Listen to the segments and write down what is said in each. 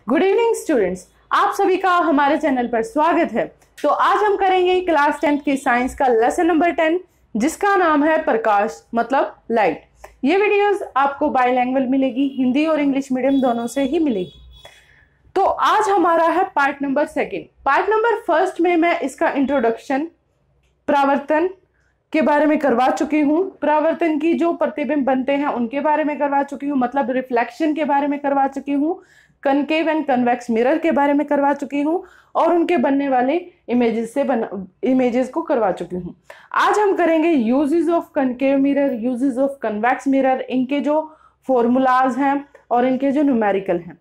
Good evening students, आप सभी का हमारे चैनल पर स्वागत है। तो आज हम करेंगे क्लास 10th की साइंस का लेसन नंबर 10 जिसका नाम है प्रकाश मतलब लाइट। ये वीडियोस आपको बाइलैंग्वेज मिलेगी, हिंदी और इंग्लिश मीडियम दोनों से ही मिलेगी। तो आज हमारा है पार्ट नंबर 2। पार्ट नंबर 1 में मैं इसका इंट्रोडक्शन परावर्तन के बारे में करवा चुकी हूँ, परावर्तन की जो प्रतिबिंब बनते हैं उनके बारे में करवा चुकी हूँ, मतलब रिफ्लेक्शन के बारे में करवा चुकी हूँ, कनकेव एंड कन्वेक्स मिरर के बारे में करवा चुकी हूँ और उनके बनने वाले इमेजेस को करवा चुकी हूँ। आज हम करेंगे uses of concave mirror, uses of convex mirror, इनके जो फॉर्मूलाज हैं और इनके जो न्यूमेरिकल हैं।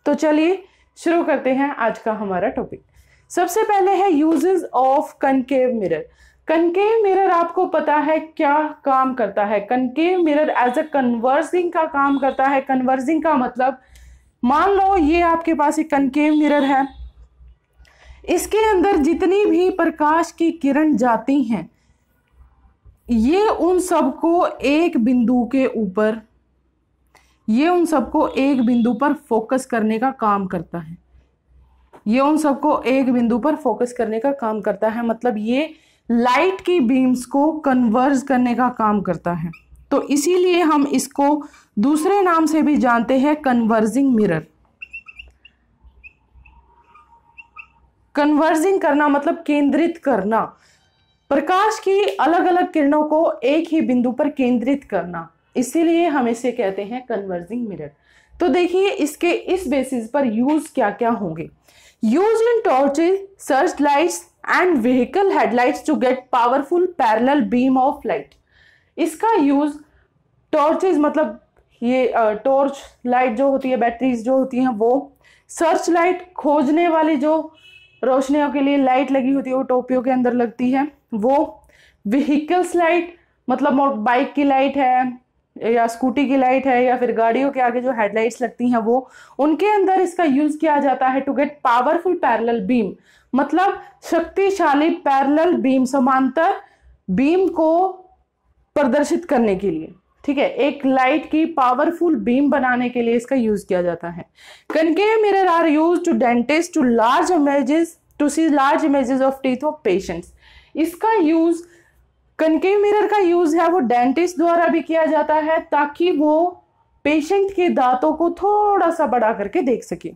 तो चलिए शुरू करते हैं आज का हमारा टॉपिक। सबसे पहले है uses of concave mirror. Concave mirror आपको पता है क्या काम करता है। Concave mirror as a converging का काम करता है। कन्वर्जिंग का मतलब मान लो ये आपके पास एक कनकेव मिरर है, इसके अंदर जितनी भी प्रकाश की किरण जाती हैं ये उन सबको एक बिंदु पर फोकस करने का काम करता है। ये उन सबको एक बिंदु पर फोकस करने का काम करता है, मतलब ये लाइट की बीम्स को कन्वर्ज करने का काम करता है। तो इसीलिए हम इसको दूसरे नाम से भी जानते हैं कन्वर्जिंग मिरर। कन्वर्जिंग करना मतलब केंद्रित करना, प्रकाश की अलग अलग किरणों को एक ही बिंदु पर केंद्रित करना, इसीलिए हम इसे कहते हैं कन्वर्जिंग मिरर। तो देखिए इसके इस बेसिस पर यूज क्या क्या होंगे। Use in torches, search lights and vehicle headlights to get powerful parallel beam of light. इसका यूज टॉर्चेस मतलब ये टॉर्च लाइट जो होती है, बैटरीज जो होती हैं वो, सर्च लाइट खोजने वाली जो रोशनियों के लिए लाइट लगी होती है वो टोपियों के अंदर लगती है वो, व्हीकल्स लाइट मतलब बाइक की लाइट है या स्कूटी की लाइट है या फिर गाड़ियों के आगे जो हेडलाइट्स लगती हैं वो, उनके अंदर इसका यूज किया जाता है to get powerful parallel beam, मतलब शक्तिशाली पैरेलल बीम, समांतर बीम को प्रदर्शित करने के लिए। ठीक है, एक लाइट की पावरफुल बीम बनाने के लिए इसका यूज किया जाता है। Concave mirror are used to dentist to large images to see large images of teeth of patients. इसका यूज, कनकेव मिरर का यूज है वो डेंटिस्ट द्वारा भी किया जाता है ताकि वो पेशेंट के दांतों को थोड़ा सा बड़ा करके देख सके।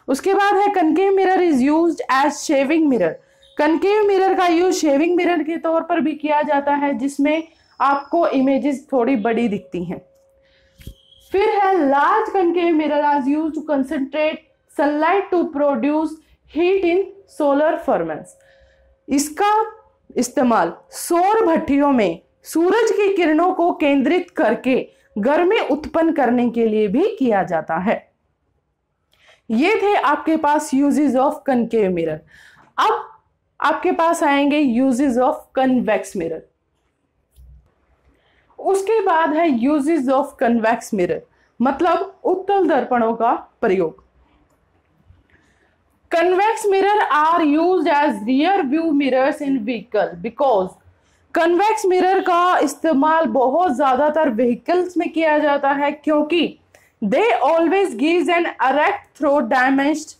उसके बाद है concave mirror is used as shaving mirror. Concave mirror का यूज शेविंग मिरर के तौर पर भी किया जाता है जिसमें आपको इमेजेस थोड़ी बड़ी दिखती हैं। फिर है large concave mirror are used to concentrate sunlight to produce heat in solar furnace. इसका इस्तेमाल सौर भट्टियों में सूरज की किरणों को केंद्रित करके गर्मी उत्पन्न करने के लिए भी किया जाता है। ये थे आपके पास यूजेस ऑफ कनकेव मिरर। अब आपके पास आएंगे यूजेस ऑफ कन्वेक्स मिरर। उसके बाद है यूजेस ऑफ कन्वेक्स मिरर, मतलब उत्तल दर्पणों का प्रयोग। Convex mirror are used as rear view mirrors in vehicle because convex mirror का इस्तेमाल बहुत ज्यादातर व्हीकल्स में किया जाता है क्योंकि they always gives an erect three dimensional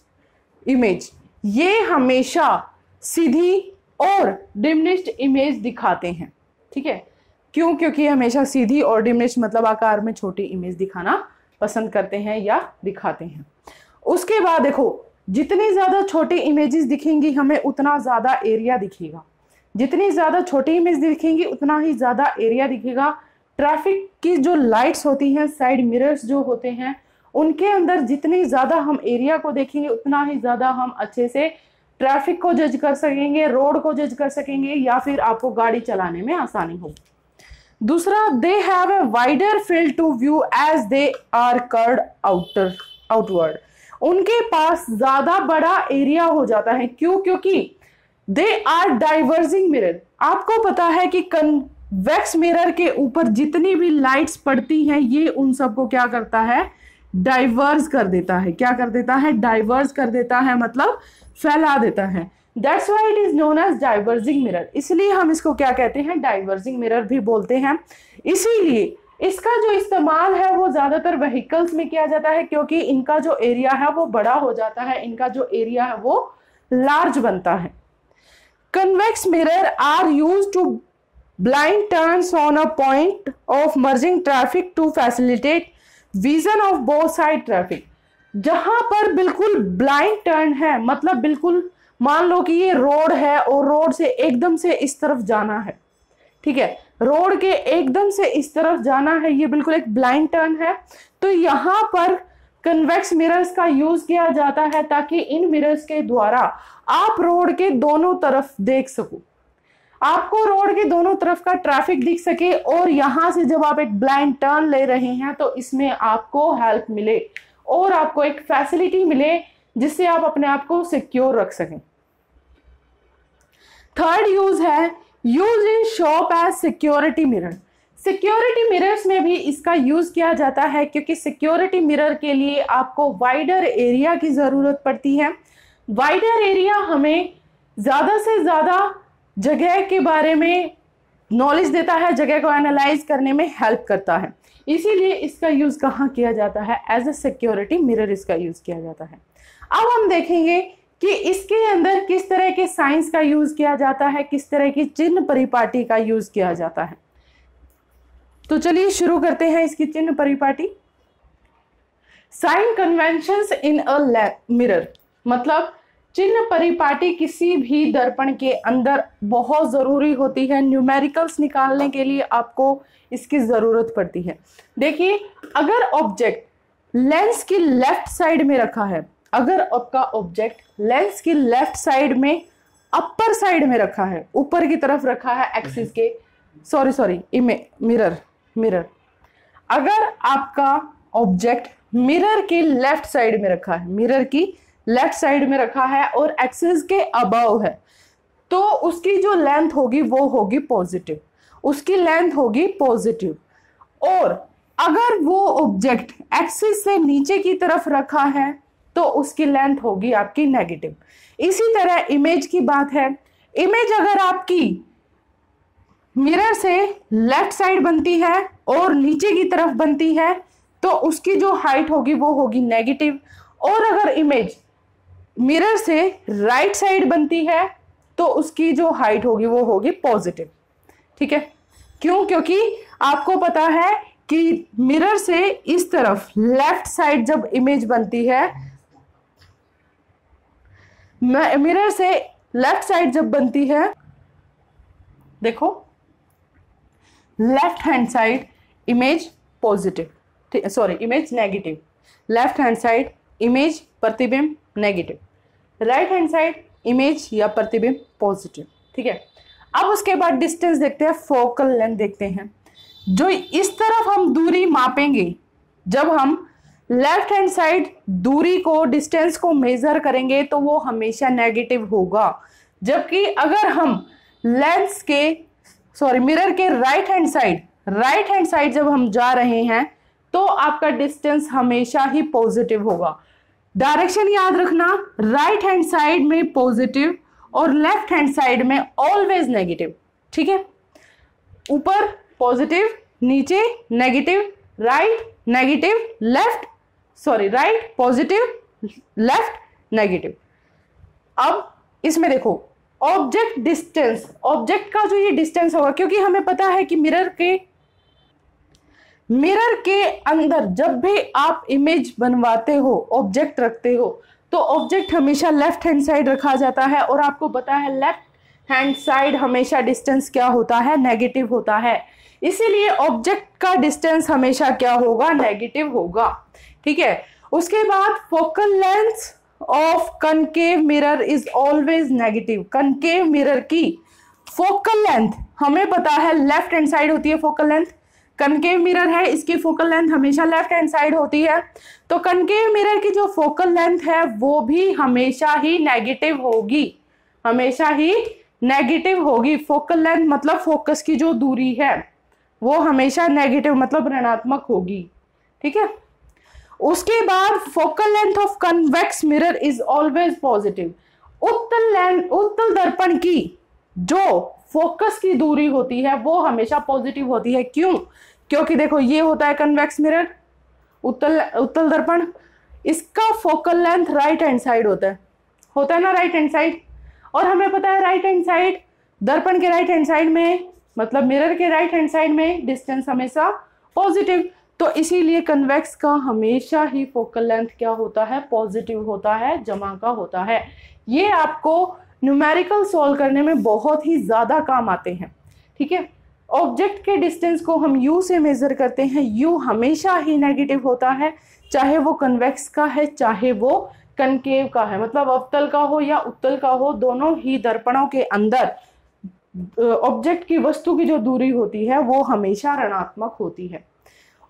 image. ये हमेशा सीधी और डिमिनिश्ड इमेज दिखाते हैं। ठीक है, क्यों? क्योंकि हमेशा सीधी और डिमिनिश्ड मतलब आकार में छोटी इमेज दिखाना पसंद करते हैं या दिखाते हैं। उसके बाद देखो, जितनी ज्यादा छोटी इमेजेस दिखेंगी हमें उतना ज्यादा एरिया दिखेगा। जितनी ज्यादा छोटी इमेज दिखेंगी उतना ही ज्यादा एरिया दिखेगा। ट्रैफिक की जो लाइट्स होती हैं, साइड मिरर्स जो होते हैं, उनके अंदर जितनी ज्यादा हम एरिया को देखेंगे उतना ही ज्यादा हम अच्छे से ट्रैफिक को जज कर सकेंगे, रोड को जज कर सकेंगे या फिर आपको गाड़ी चलाने में आसानी होगी। दूसरा, they have a wider field to view as they are curved outward. उनके पास ज्यादा बड़ा एरिया हो जाता है। क्यों? क्योंकि दे आर डाइवर्जिंग मिरर। आपको पता है कि कन्वेक्स मिरर के ऊपर जितनी भी लाइट्स पड़ती हैं ये उन सबको क्या करता है? डाइवर्ज कर देता है। क्या कर देता है? डाइवर्ज कर देता है, मतलब फैला देता है। That's why it is known as diverging mirror। इसलिए हम इसको क्या कहते हैं? डाइवर्जिंग मिरर भी बोलते हैं। इसीलिए इसका जो इस्तेमाल है वो ज्यादातर व्हीकल्स में किया जाता है, क्योंकि इनका जो एरिया है वो बड़ा हो जाता है, इनका जो एरिया है वो लार्ज बनता है। Convex mirror are used to blind turns on a point of merging traffic to facilitate vision of both side traffic। जहां पर बिल्कुल ब्लाइंड टर्न है, मतलब बिल्कुल मान लो कि ये रोड है और रोड से एकदम से इस तरफ जाना है, ठीक है, रोड के एकदम से इस तरफ जाना है, ये बिल्कुल एक ब्लाइंड टर्न है। तो यहाँ पर कन्वेक्स मिरर्स का यूज किया जाता है ताकि इन मिरर्स के द्वारा आप रोड के दोनों तरफ देख सको, आपको रोड के दोनों तरफ का ट्रैफिक दिख सके, और यहां से जब आप एक ब्लाइंड टर्न ले रहे हैं तो इसमें आपको हेल्प मिले और आपको एक फैसिलिटी मिले जिससे आप अपने आप को सिक्योर रख सकें। थर्ड यूज है use in shop as security mirror. Security mirrors में भी इसका यूज किया जाता है, क्योंकि सिक्योरिटी मिरर के लिए आपको वाइडर एरिया की जरूरत पड़ती है। वाइडर एरिया हमें ज्यादा से ज्यादा जगह के बारे में नॉलेज देता है, जगह को एनालाइज करने में हेल्प करता है, इसीलिए इसका यूज कहाँ किया जाता है, एज ए सिक्योरिटी मिरर इसका यूज किया जाता है। अब हम देखेंगे कि इसके अंदर किस तरह के साइंस का यूज किया जाता है, किस तरह की चिन्ह परिपाटी का यूज किया जाता है। तो चलिए शुरू करते हैं इसकी चिन्ह परिपाटी। Sign conventions in a mirror, मतलब चिन्ह परिपाटी किसी भी दर्पण के अंदर बहुत जरूरी होती है। न्यूमेरिकल्स निकालने के लिए आपको इसकी जरूरत पड़ती है। देखिए, अगर ऑब्जेक्ट लेंस की लेफ्ट साइड में रखा है, अगर आपका ऑब्जेक्ट लेंस की लेफ्ट साइड में अपर साइड में रखा है, ऊपर की तरफ रखा है एक्सिस के, मिरर, अगर आपका ऑब्जेक्ट मिरर की लेफ्ट साइड में रखा है, मिरर की लेफ्ट साइड में रखा है और एक्सिस के अबव है, तो उसकी जो लेंथ होगी वो होगी पॉजिटिव, उसकी लेंथ होगी पॉजिटिव। और अगर वो ऑब्जेक्ट एक्सिस से नीचे की तरफ रखा है तो उसकी लेंथ होगी आपकी नेगेटिव। इसी तरह इमेज की बात है, इमेज अगर आपकी मिरर से लेफ्ट साइड बनती है और नीचे की तरफ बनती है तो उसकी जो हाइट होगी वो होगी नेगेटिव, और अगर इमेज मिरर से राइट साइड बनती है तो उसकी जो हाइट होगी वो होगी पॉजिटिव। ठीक है, क्यों? क्योंकि आपको पता है कि मिरर से इस तरफ लेफ्ट साइड जब इमेज बनती है, मिरर से लेफ्ट साइड जब बनती है, देखो left hand side image positive, image negative, left hand side image प्रतिबिंब negative, right hand side image या प्रतिबिंब पॉजिटिव। ठीक है, अब उसके बाद डिस्टेंस देखते हैं, फोकल लेंथ देखते हैं। जो इस तरफ हम दूरी मापेंगे, जब हम लेफ्ट हैंड साइड दूरी को, डिस्टेंस को मेजर करेंगे तो वो हमेशा नेगेटिव होगा, जबकि अगर हम लेंस के मिरर के राइट हैंड साइड जब हम जा रहे हैं तो आपका डिस्टेंस हमेशा ही पॉजिटिव होगा। डायरेक्शन याद रखना, राइट हैंड साइड में पॉजिटिव और लेफ्ट हैंड साइड में ऑलवेज नेगेटिव। ठीक है, ऊपर पॉजिटिव, नीचे negative, right negative, right positive, left negative. अब इसमें देखो ऑब्जेक्ट डिस्टेंस, ऑब्जेक्ट का जो ये डिस्टेंस होगा, क्योंकि हमें पता है कि मिरर के अंदर जब भी आप इमेज बनवाते हो, ऑब्जेक्ट रखते हो, तो ऑब्जेक्ट हमेशा लेफ्ट हैंड साइड रखा जाता है, और आपको पता है लेफ्ट हैंड साइड हमेशा डिस्टेंस क्या होता है, नेगेटिव होता है। इसीलिए ऑब्जेक्ट का डिस्टेंस हमेशा क्या होगा, नेगेटिव होगा। ठीक है, उसके बाद focal length of concave mirror is always negative. Concave mirror की फोकल लेंथ हमें पता है लेफ्ट हैंड साइड होती है, फोकल लेंथ कनकेव मिरर है, इसकी फोकल लेंथ हमेशा लेफ्ट हैंड साइड होती है, तो कनकेव मिरर की जो फोकल लेंथ है वो भी हमेशा ही नेगेटिव होगी, हमेशा ही नेगेटिव होगी। फोकल लेंथ मतलब फोकस की जो दूरी है वो हमेशा नेगेटिव मतलब ऋणात्मक होगी। ठीक है, उसके बाद focal length of convex mirror is always positive. उत्तल दर्पण की जो फोकस की दूरी होती है वो हमेशा पॉजिटिव होती है। क्यों? क्योंकि देखो ये होता है कन्वेक्स मिरर, उत्तल दर्पण, इसका focal length right hand side होता है ना, राइट हैंड साइड। और हमें पता है राइट हैंड साइड, दर्पण के राइट हैंड साइड में, मतलब मिरर के राइट हैंड साइड में डिस्टेंस हमेशा पॉजिटिव, तो इसीलिए कन्वेक्स का हमेशा ही फोकल लेंथ क्या होता है, पॉजिटिव होता है, जमा का होता है। ये आपको न्यूमेरिकल सॉल्व करने में बहुत ही ज्यादा काम आते हैं, ठीक है। ऑब्जेक्ट के डिस्टेंस को हम u से मेजर करते हैं, u हमेशा ही नेगेटिव होता है, चाहे वो कन्वेक्स का है चाहे वो कनकेव का है, मतलब अवतल का हो या उत्तल का हो, दोनों ही दर्पणों के अंदर ऑब्जेक्ट की, वस्तु की जो दूरी होती है वो हमेशा ऋणात्मक होती है।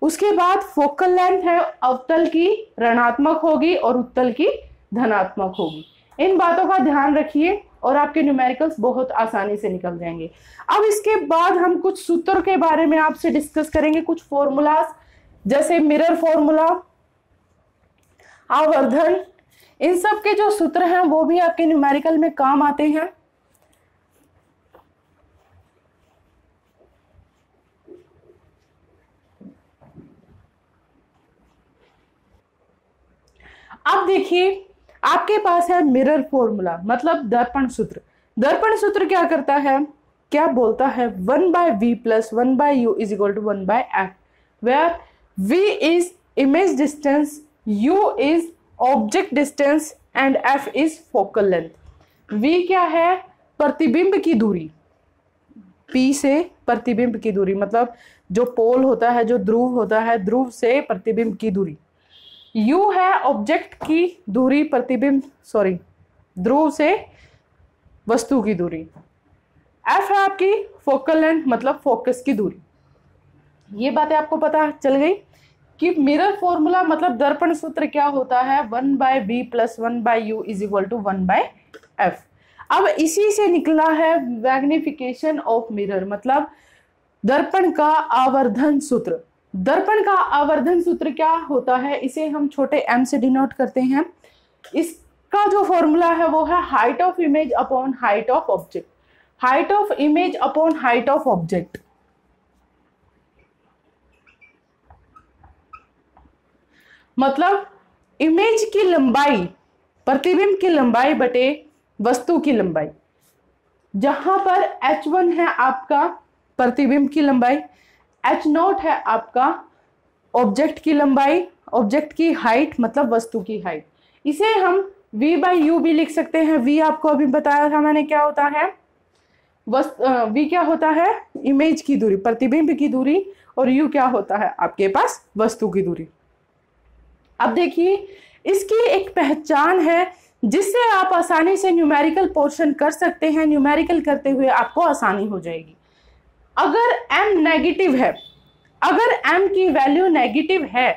उसके बाद फोकल लेंथ है अवतल की ऋणात्मक होगी और उत्तल की धनात्मक होगी। इन बातों का ध्यान रखिए और आपके न्यूमेरिकल्स बहुत आसानी से निकल जाएंगे। अब इसके बाद हम कुछ सूत्र के बारे में आपसे डिस्कस करेंगे, कुछ फॉर्मूलाज, जैसे मिरर फॉर्मूला, आवर्धन, इन सब के जो सूत्र हैं वो भी आपके न्यूमेरिकल में काम आते हैं। अब देखिए आपके पास है मिरर फॉर्मूला, मतलब दर्पण सूत्र। दर्पण सूत्र क्या करता है, क्या बोलता है, 1/v + 1/u = 1/f, where v is image distance, u is object distance and f is focal length। v क्या है, प्रतिबिंब की दूरी, p से प्रतिबिंब की दूरी, मतलब जो पोल होता है, जो ध्रुव होता है, ध्रुव से प्रतिबिंब की दूरी। u है ऑब्जेक्ट की दूरी, ध्रुव से वस्तु की दूरी। f है आपकी फोकल लेंथ, मतलब फोकस की दूरी। ये बातें आपको पता चल गई कि मिरर फॉर्मूला मतलब दर्पण सूत्र क्या होता है, 1/v + 1/u = 1/f। अब इसी से निकला है मैग्निफिकेशन ऑफ मिरर, मतलब दर्पण का आवर्धन सूत्र। दर्पण का आवर्धन सूत्र क्या होता है, इसे हम छोटे m से डिनोट करते हैं। इसका जो फॉर्मूला है वो है height of image upon height of object, height of image upon height of object. मतलब इमेज की लंबाई, प्रतिबिंब की लंबाई बटे वस्तु की लंबाई। जहां पर h1 है आपका प्रतिबिंब की लंबाई, h0 है आपका ऑब्जेक्ट की लंबाई, ऑब्जेक्ट की हाइट मतलब वस्तु की हाइट। इसे हम v/u भी लिख सकते हैं। v आपको अभी बताया था मैंने क्या होता है, v क्या होता है, इमेज की दूरी, प्रतिबिंब की दूरी, और u क्या होता है आपके पास वस्तु की दूरी। अब देखिए इसकी एक पहचान है जिससे आप आसानी से न्यूमेरिकल पोर्शन कर सकते हैं। न्यूमेरिकल करते हुए आपको आसानी हो जाएगी। अगर m नेगेटिव है, अगर m की वैल्यू नेगेटिव है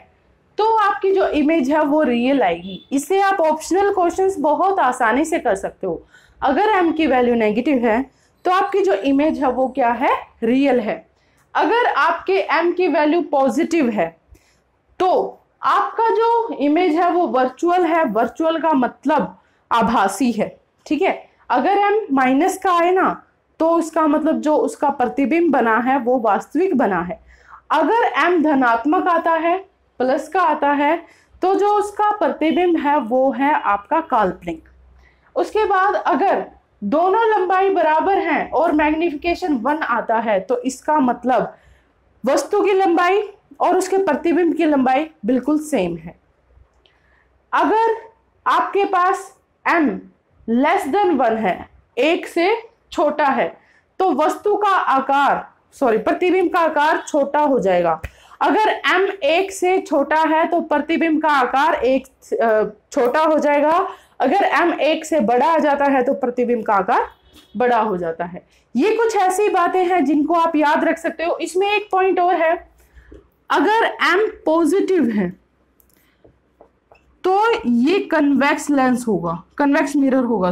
तो आपकी जो इमेज है वो रियल आएगी। इससे आप ऑप्शनल क्वेश्चंस बहुत आसानी से कर सकते हो। अगर m की वैल्यू नेगेटिव है तो आपकी जो इमेज है वो क्या है, रियल है। अगर आपके m की वैल्यू पॉजिटिव है तो आपका जो इमेज है वो वर्चुअल है। वर्चुअल का मतलब आभासी है, ठीक है। अगर m माइनस का आए ना तो इसका मतलब जो उसका प्रतिबिंब बना है वो वास्तविक बना है। अगर m धनात्मक आता है, प्लस का आता है, तो जो उसका प्रतिबिंब है वो है आपका काल्पनिक। उसके बाद अगर दोनों लंबाई बराबर हैं और मैग्निफिकेशन 1 आता है तो इसका मतलब वस्तु की लंबाई और उसके प्रतिबिंब की लंबाई बिल्कुल सेम है। अगर आपके पास m <1 है, 1 से छोटा है, तो वस्तु का आकार, प्रतिबिंब का आकार छोटा हो जाएगा। अगर m 1 से छोटा है तो प्रतिबिंब का आकार 1 छोटा हो जाएगा। अगर m 1 से बड़ा आ जाता है तो प्रतिबिंब का आकार बड़ा हो जाता है। ये कुछ ऐसी बातें हैं जिनको आप याद रख सकते हो। इसमें एक पॉइंट और है, अगर m पॉजिटिव है तो ये कन्वेक्स लेंस होगा, कन्वेक्स मिरर होगा,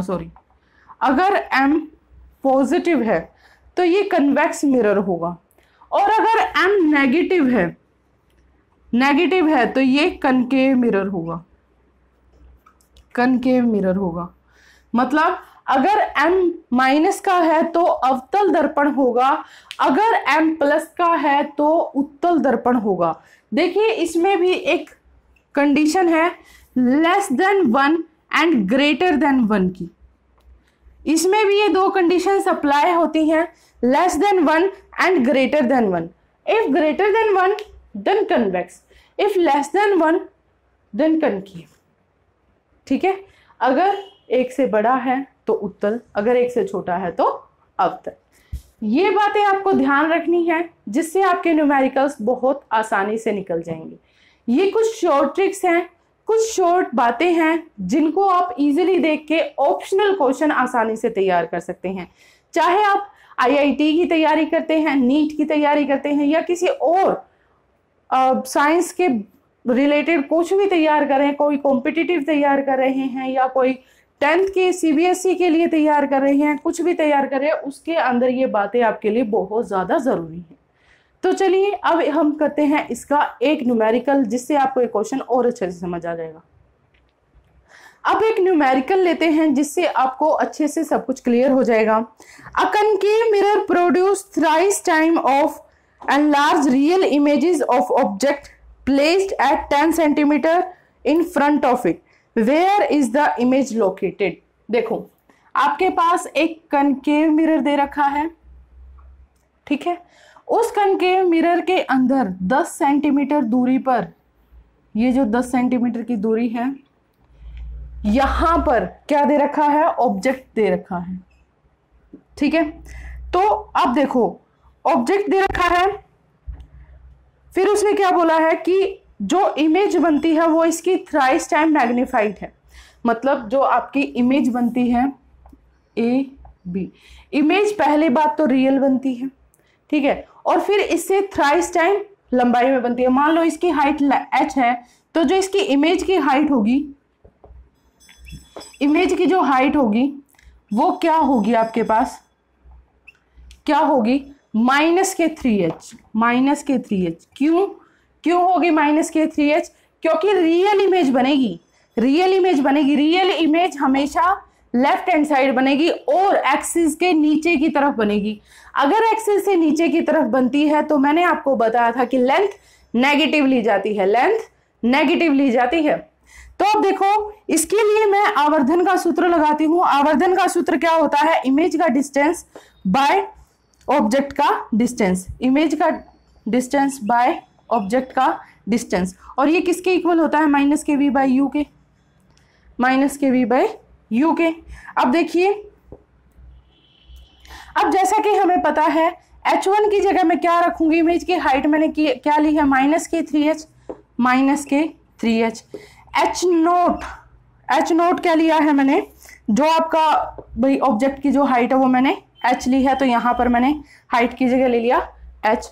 अगर m पॉजिटिव है तो ये कन्वेक्स मिरर होगा। और अगर m नेगेटिव है तो ये कनकेव मिरर होगा, कनकेव मिरर होगा। मतलब अगर m माइनस का है तो अवतल दर्पण होगा, अगर m प्लस का है तो उत्तल दर्पण होगा। देखिए इसमें भी एक कंडीशन है less than 1 and greater than 1 की, इसमें भी ये दो कंडीशन अप्लाई होती हैं, less than 1 and greater than 1। If greater than 1 then convex, if less than 1 then concave. ठीक है, अगर एक से बड़ा है तो उत्तल, अगर एक से छोटा है तो अवतल। ये बातें आपको ध्यान रखनी है जिससे आपके न्यूमेरिकल्स बहुत आसानी से निकल जाएंगे। ये कुछ शॉर्ट ट्रिक्स हैं, कुछ शॉर्ट बातें हैं जिनको आप इजीली देख के ऑप्शनल क्वेश्चन आसानी से तैयार कर सकते हैं। चाहे आप आईआईटी की तैयारी करते हैं, नीट की तैयारी करते हैं, या किसी और साइंस के रिलेटेड कुछ भी तैयार कर रहे हैं, कोई कॉम्पिटिटिव तैयार कर रहे हैं, या कोई 10th के सीबीएसई के लिए तैयार कर रहे हैं, कुछ भी तैयार कर रहे हैं, उसके अंदर ये बातें आपके लिए बहुत ज़्यादा ज़रूरी है। तो चलिए अब हम करते हैं इसका एक न्यूमेरिकल जिससे आपको एक क्वेश्चन और अच्छे से समझ आ जाएगा। अब एक न्यूमेरिकल लेते हैं जिससे आपको अच्छे से सब कुछ क्लियर हो जाएगा। A concave mirror produce thrice time of and large real images of object placed at 10 centimeter in front of it. Where is the image located? देखो आपके पास एक कनकेव मिरर दे रखा है, ठीक है, उस कनकेव मिरर के अंदर 10 सेंटीमीटर दूरी पर, ये जो 10 सेंटीमीटर की दूरी है, यहां पर क्या दे रखा है, ऑब्जेक्ट दे रखा है। ठीक है, तो अब देखो ऑब्जेक्ट दे रखा है, फिर उसने क्या बोला है कि जो इमेज बनती है वो इसकी थ्राइस टाइम मैग्नीफाइड है। मतलब जो आपकी इमेज बनती है ए बी, इमेज पहले बात तो रियल बनती है, ठीक है, और फिर इससे थ्राइस टाइम लंबाई में बनती है। मान लो इसकी हाइट h है, तो जो इसकी इमेज की हाइट होगी, इमेज की जो हाइट होगी वो क्या होगी आपके पास, क्या होगी, माइनस के 3h, माइनस के 3h। क्यों होगी माइनस के 3h? क्योंकि रियल इमेज बनेगी, रियल इमेज बनेगी, रियल इमेज हमेशा लेफ्ट हैंड साइड बनेगी और एक्सिस के नीचे की तरफ बनेगी। अगर एक्सिस से नीचे की तरफ बनती है तो मैंने आपको बताया था कि लेंथ नेगेटिव ली जाती है, लेंथ नेगेटिव ली जाती है। तो अब देखो इसके लिए मैं आवर्धन का सूत्र लगाती हूं। आवर्धन का सूत्र क्या होता है, इमेज का डिस्टेंस बाय ऑब्जेक्ट का डिस्टेंस, इमेज का डिस्टेंस बाय ऑब्जेक्ट का डिस्टेंस, और ये किसके इक्वल होता है, माइनस के वी बाई यू के, माइनस के वी बाई यू के। अब देखिए, अब जैसा कि हमें पता है h1 की जगह मैं क्या रखूंगी, इमेज की हाइट मैंने क्या ली है, माइनस के 3h, माइनस के 3h। h नोट क्या लिया है मैंने, जो आपका भाई ऑब्जेक्ट की जो हाइट है वो मैंने h ली है, तो यहां पर मैंने हाइट की जगह ले लिया h,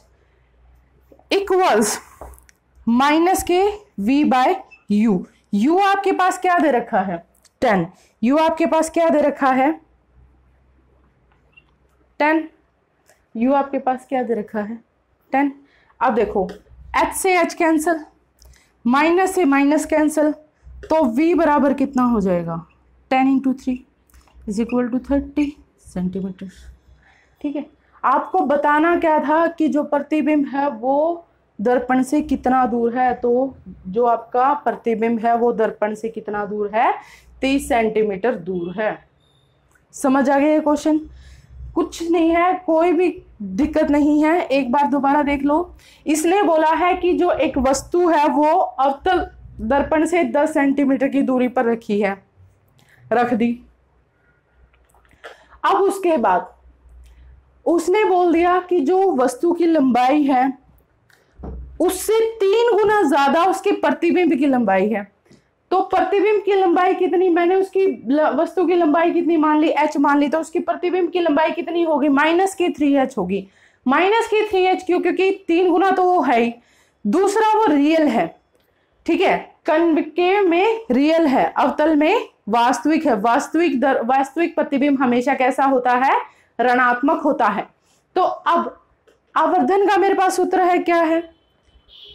इक्वल्स माइनस के v बाय u। u आपके पास क्या दे रखा है, 10, u आपके पास क्या दे रखा है, 10, u आपके पास क्या दे रखा है, 10। अब देखो h से h कैंसिल, माइनस से माइनस कैंसिल, तो v बराबर कितना हो जाएगा, 10 into 3 is equal to 30 centimetre. ठीक है, आपको बताना क्या था कि जो प्रतिबिंब है वो दर्पण से कितना दूर है, तो जो आपका प्रतिबिंब है वो दर्पण से कितना दूर है, 30 सेंटीमीटर दूर है। समझ आ गया ये क्वेश्चन? कुछ नहीं है, कोई भी दिक्कत नहीं है, एक बार दोबारा देख लो। इसने बोला है कि जो एक वस्तु है वो अवतल दर्पण से 10 सेंटीमीटर की दूरी पर रखी है, रख दी। अब उसके बाद उसने बोल दिया कि जो वस्तु की लंबाई है उससे 3 गुना ज्यादा उसके प्रतिबिंब की लंबाई है। तो प्रतिबिंब की लंबाई कितनी, मैंने उसकी वस्तु की लंबाई कितनी मान ली, h मान ली, तो उसकी प्रतिबिंब की लंबाई कितनी होगी, माइनस की 3h होगी। माइनस की 3h क्यों, क्योंकि 3 गुना तो वो है ही, दूसरा वो रियल है। ठीक है, कनकेव में रियल है, अवतल में वास्तविक है। वास्तविक प्रतिबिंब हमेशा कैसा होता है, ऋणात्मक होता है। तो अब आवर्धन का मेरे पास सूत्र है, क्या है,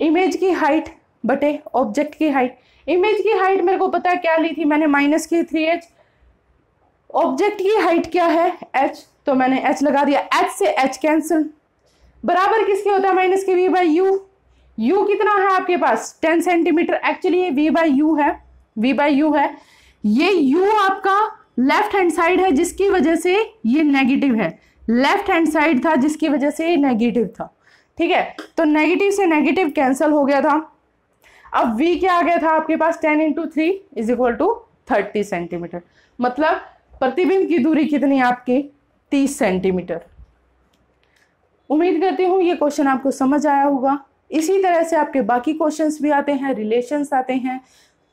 इमेज की हाइट बटे ऑब्जेक्ट की हाइट। इमेज की हाइट मेरे को पता है क्या ली थी मैंने, माइनस की 3h, ऑब्जेक्ट की हाइट क्या है, h, तो मैंने h लगा दिया, h से h कैंसिल, बराबर किसके होता है, माइनस के v बाई यू। u कितना है आपके पास 10 सेंटीमीटर, एक्चुअली ये v बाई यू है, v बाई यू है। ये u आपका लेफ्ट हैंड साइड है जिसकी वजह से ये नेगेटिव है, लेफ्ट हैंड साइड था जिसकी वजह से ये नेगेटिव था, ठीक है। तो नेगेटिव से नेगेटिव कैंसिल हो गया था। अब v क्या आ गया था आपके पास, 10 into 3 is equal to 30 centimetre, मतलब प्रतिबिंब की दूरी कितनी आपकी 30 सेंटीमीटर। उम्मीद करती हूँ ये क्वेश्चन आपको समझ आया होगा। इसी तरह से आपके बाकी क्वेश्चंस भी आते हैं, रिलेशंस आते हैं,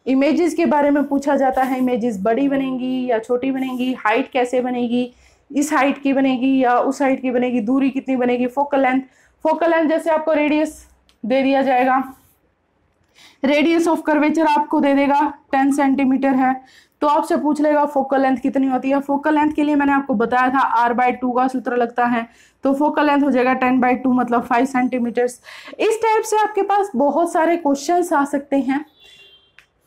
इमेजेस के बारे में पूछा जाता है, इमेजेस बड़ी बनेंगी या छोटी बनेंगी, हाइट कैसे बनेगी, इस हाइट की बनेगी या उस हाइट की बनेगी, दूरी कितनी बनेगी, फोकल लेंथ जैसे आपको रेडियस दे दिया जाएगा, रेडियस ऑफ कर्वेचर आपको दे देगा 10 सेंटीमीटर है, तो आपसे पूछ लेगा फोकल लेंथ कितनी होती है। फोकल लेंथ के लिए मैंने आपको बताया था r/2 का सूत्र लगता है, तो फोकल लेंथ हो जाएगा 10/2 मतलब 5 सेंटीमीटर। इस टाइप से आपके पास बहुत सारे क्वेश्चंस आ सकते हैं।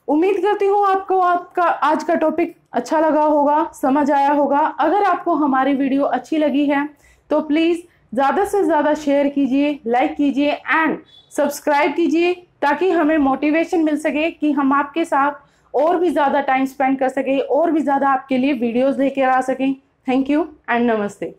उम्मीद करती हूँ आपको आपका आज का टॉपिक अच्छा लगा होगा, समझ आया होगा। अगर आपको हमारी वीडियो अच्छी लगी है तो प्लीज़ ज़्यादा से ज़्यादा शेयर कीजिए, लाइक कीजिए एंड सब्सक्राइब कीजिए, ताकि हमें मोटिवेशन मिल सके कि हम आपके साथ और भी ज़्यादा टाइम स्पेंड कर सकें और भी ज़्यादा आपके लिए वीडियोस लेकर आ सकें। थैंक यू एंड नमस्ते।